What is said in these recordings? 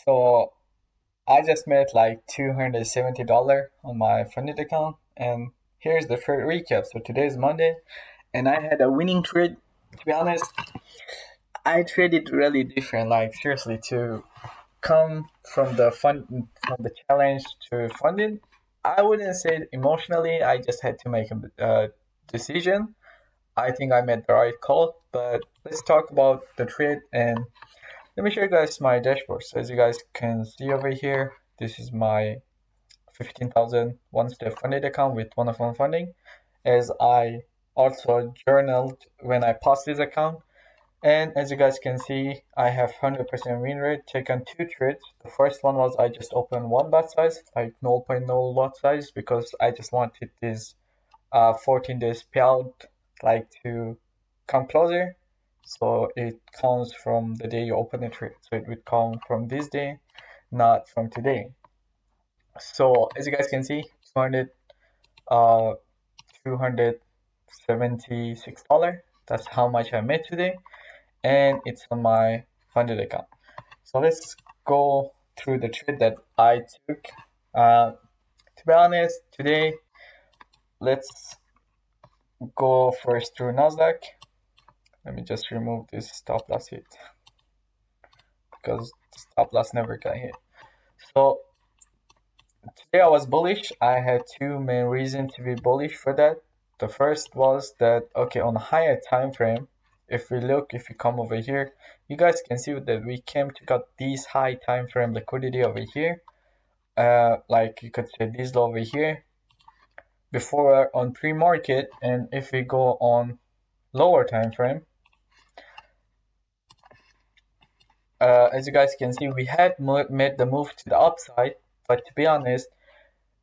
So I just made like $270 on my funded account, and here's the trade recap. So today is Monday, and I had a winning trade. To be honest, I traded really different. Like seriously, to come from the challenge to funding, I wouldn't say emotionally. I just had to make a decision. I think I made the right call. But let's talk about the trade and let me show you guys my dashboard. So as you guys can see over here, this is my 15,000 one-step funded account with one-of-one funding. As I also journaled when I passed this account. And as you guys can see, I have 100% win rate, taken two trades. The first one was I just opened one lot size, like 0.0 lot size, because I just wanted this 14 days payout like to come closer. So it counts from the day you open the trade. So it would count from this day, not from today. So as you guys can see, 200, uh, $276. That's how much I made today, and it's on my funded account. So let's go through the trade that I took. To be honest, today let's go first through Nasdaq. Let me just remove this stop loss hit because stop loss never got hit. So today I was bullish. I had two main reasons to be bullish for that. The first was that okay, on a higher time frame, if we come over here, you guys can see that we came to got these high time frame liquidity over here. Like you could say this low over here before on pre-market, and if we go on lower time frame, as you guys can see, we had made the move to the upside, but to be honest,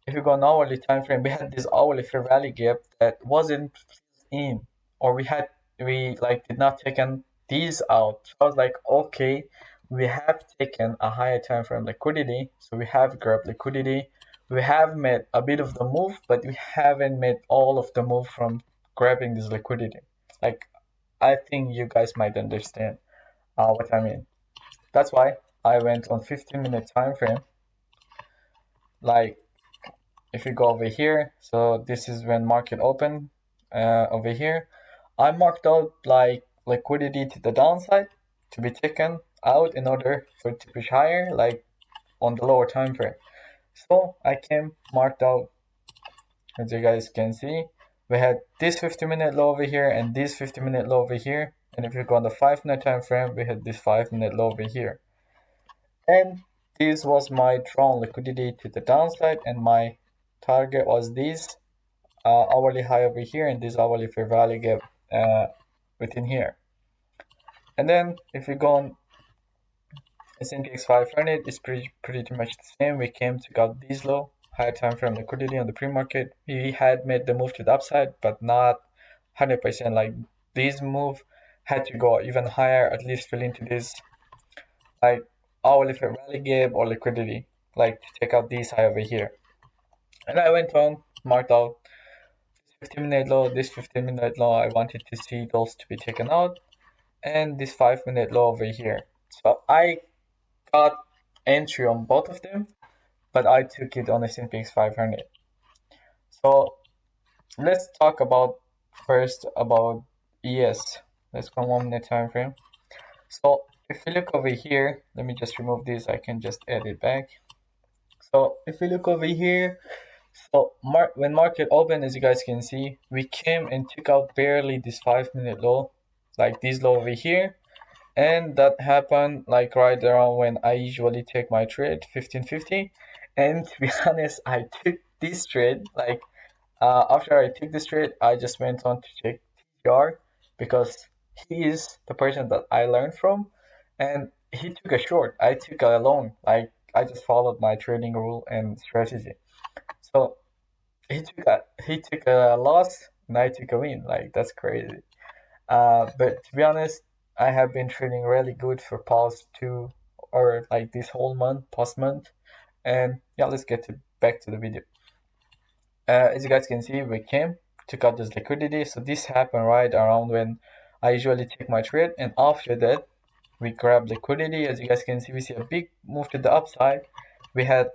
if you go on hourly time frame, we had this hourly fair value gap that wasn't in, or we like did not taken these out. So I was like, okay, we have taken a higher time frame liquidity, so we have grabbed liquidity. We have made a bit of the move, but we haven't made all of the move from grabbing this liquidity. Like, I think you guys might understand what I mean. That's why I went on 15-minute time frame. Like, if you go over here, so this is when market open over here. I marked out like liquidity to the downside to be taken out in order for it to push higher, like on the lower time frame. So I came marked out, as you guys can see, we had this 50-minute low over here and this 50-minute low over here. And if you go on the 5-minute time frame, we had this 5-minute low over here. And this was my drawn liquidity to the downside, and my target was this hourly high over here and this hourly fair value gap within here. And then if we go on S&P 500, it's pretty much the same. We came to got this low, higher time frame liquidity on the pre-market. We had made the move to the upside, but not 100%. Like this move had to go even higher, at least fill into this like hourly fair value gap or liquidity, like to take out this high over here. And I went on, marked out 15-minute low, this 15-minute low, I wanted to see those to be taken out, and this 5-minute low over here. So I got entry on both of them, but I took it on the S&P 500. So let's talk about first about ES. Let's go 1 minute time frame. So if you look over here, let me just remove this, I can just add it back. So if you look over here, so when market opened, as you guys can see, we came and took out barely this 5-minute low, like this low over here. And that happened like right around when I usually take my trade, 15.50. And to be honest, I took this trade, like after I took this trade, I just went on to check TR because he is the person that I learned from. And he took a short, I took a long, like I just followed my trading rule and strategy. So he took a loss and I took a win. Like that's crazy. But to be honest, I have been trading really good for past 2 or like this whole past month. And yeah, let's get back to the video. As you guys can see, we came took out this liquidity. So this happened right around when I usually take my trade, and after that, we grab liquidity. As you guys can see, we see a big move to the upside. We had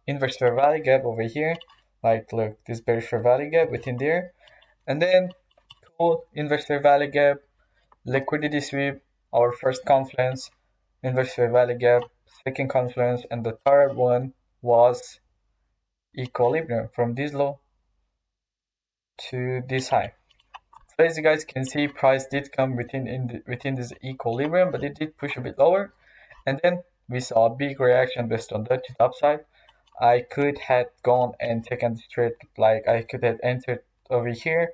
inverse fair value gap over here. Like, look, this bearish fair value gap within there. And then, cool, inverse fair value gap, liquidity sweep, our first confluence, inverse fair value gap, second confluence, and the third one was equilibrium from this low to this high. So as you guys can see, price did come within this equilibrium, but it did push a bit lower. And then we saw a big reaction based on that to the upside. I could have gone and taken the trade, like I could have entered over here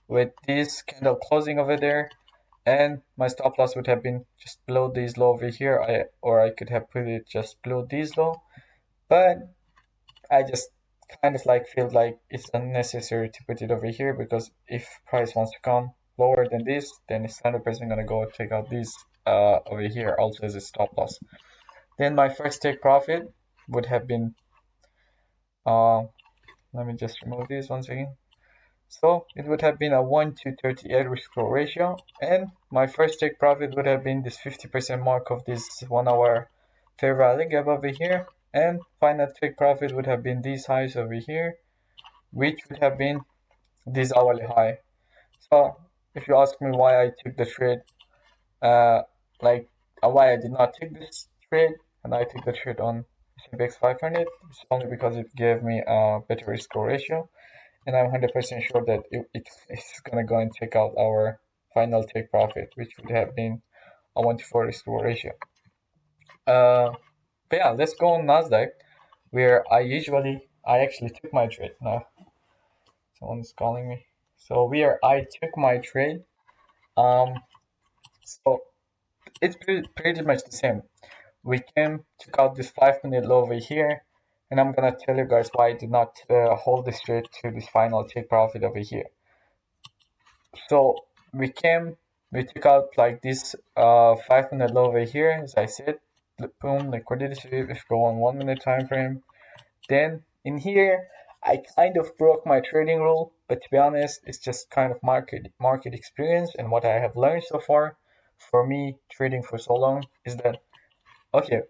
with this candle closing over there, and my stop loss would have been just below this low over here. Or I could have put it just below this low, but I just kind of like feel like it's unnecessary to put it over here, because if price wants to come lower than this, then it's 100% gonna go take out this over here also as a stop loss. Then my first take profit would have been let me just remove this once again. So it would have been a 1 to 38 risk reward ratio, and my first take profit would have been this 50% mark of this 1 hour fair value gap over here, and final take profit would have been these highs over here, which would have been this hourly high. So if you ask me why I took the trade, why I did not take this trade and I took the trade on S&P 500, it's only because it gave me a better risk reward ratio, and I'm 100% sure that it's gonna go and take out our final take profit, which would have been a 1 to 4 risk reward ratio. But yeah, let's go on Nasdaq, where I actually took my trade. Now someone's calling me. So where I took my trade, so it's pretty much the same. We took out this 5-minute low over here, and I'm gonna tell you guys why I did not hold this trade to this final take profit over here. So we took out like this 5-minute low over here, as I said, boom, liquidity sweep. If you go on 1-minute time frame, then in here I kind of broke my trading rule, but to be honest, it's just kind of market experience, and what I have learned so far for me trading for so long is that, okay,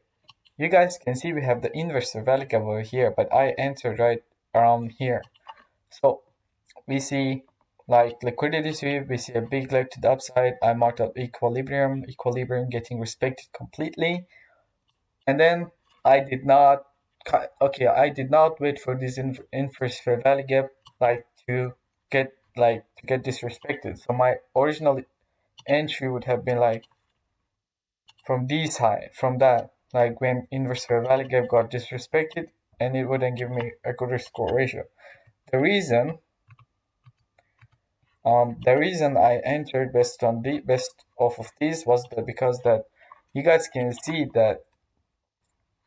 you guys can see we have the inverse value gap over here, but I entered right around here. So we see like liquidity sweep, we see a big leg to the upside. I marked up equilibrium getting respected completely. And then I did not wait for this inverse fair value gap to get disrespected. So my original entry would have been like from this high, from that, like when inverse fair value gap got disrespected, and it wouldn't give me a good risk score ratio. The reason I entered based off of this was because that you guys can see that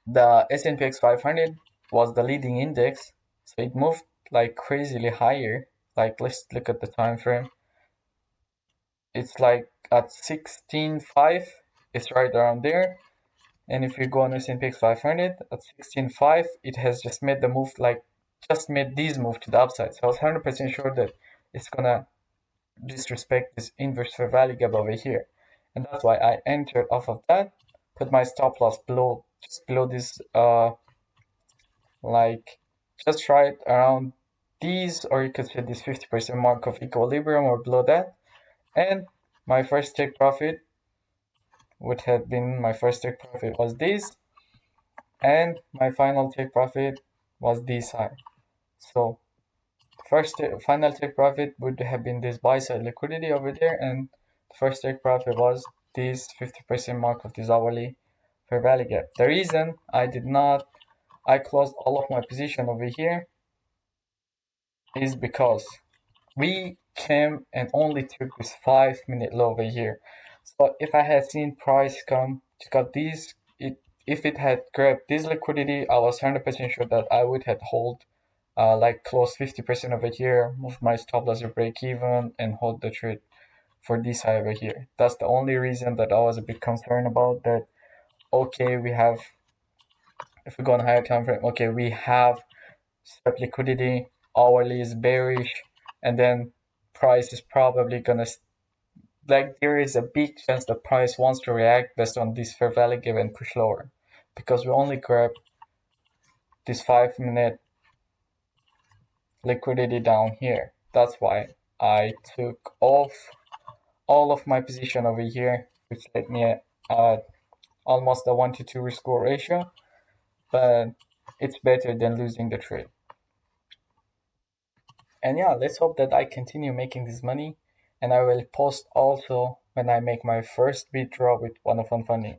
the S&P 500 was the leading index, so it moved like crazily higher. Like, let's look at the time frame. It's like at 16.5, it's right around there. And if you go on S&P 500 at 16.5, it has just made the move, just made this move to the upside. So I was 100% sure that it's gonna disrespect this inverse fair value gap over here, and that's why I entered off of that, put my stop loss just below this, just right around these, or you could say this 50% mark of equilibrium or below that, and my first take profit was this, and my final take profit was this high. So final take profit would have been this buy side liquidity over there, and the first take profit was this 50% mark of this hourly fair value gap. The reason I closed all of my position over here is because we came and only took this 5-minute low over here. So if I had seen price come to cut these, if it had grabbed this liquidity, I was 100% sure that I would have hold close 50% over here, move my stop loss to break even, and hold the trade for this high over here. That's the only reason that I was a bit concerned about that. Okay, if we go on higher time frame, okay, we have swept liquidity, hourly is bearish, and then price is probably gonna like there is a big chance the price wants to react based on this fair value gap and push lower, because we only grab this 5-minute liquidity down here. That's why I took off all of my position over here, which let me at almost a 1-to-2 risk reward ratio, but it's better than losing the trade. And yeah, let's hope that I continue making this money, and I will post also when I make my first withdrawal with 101 funding.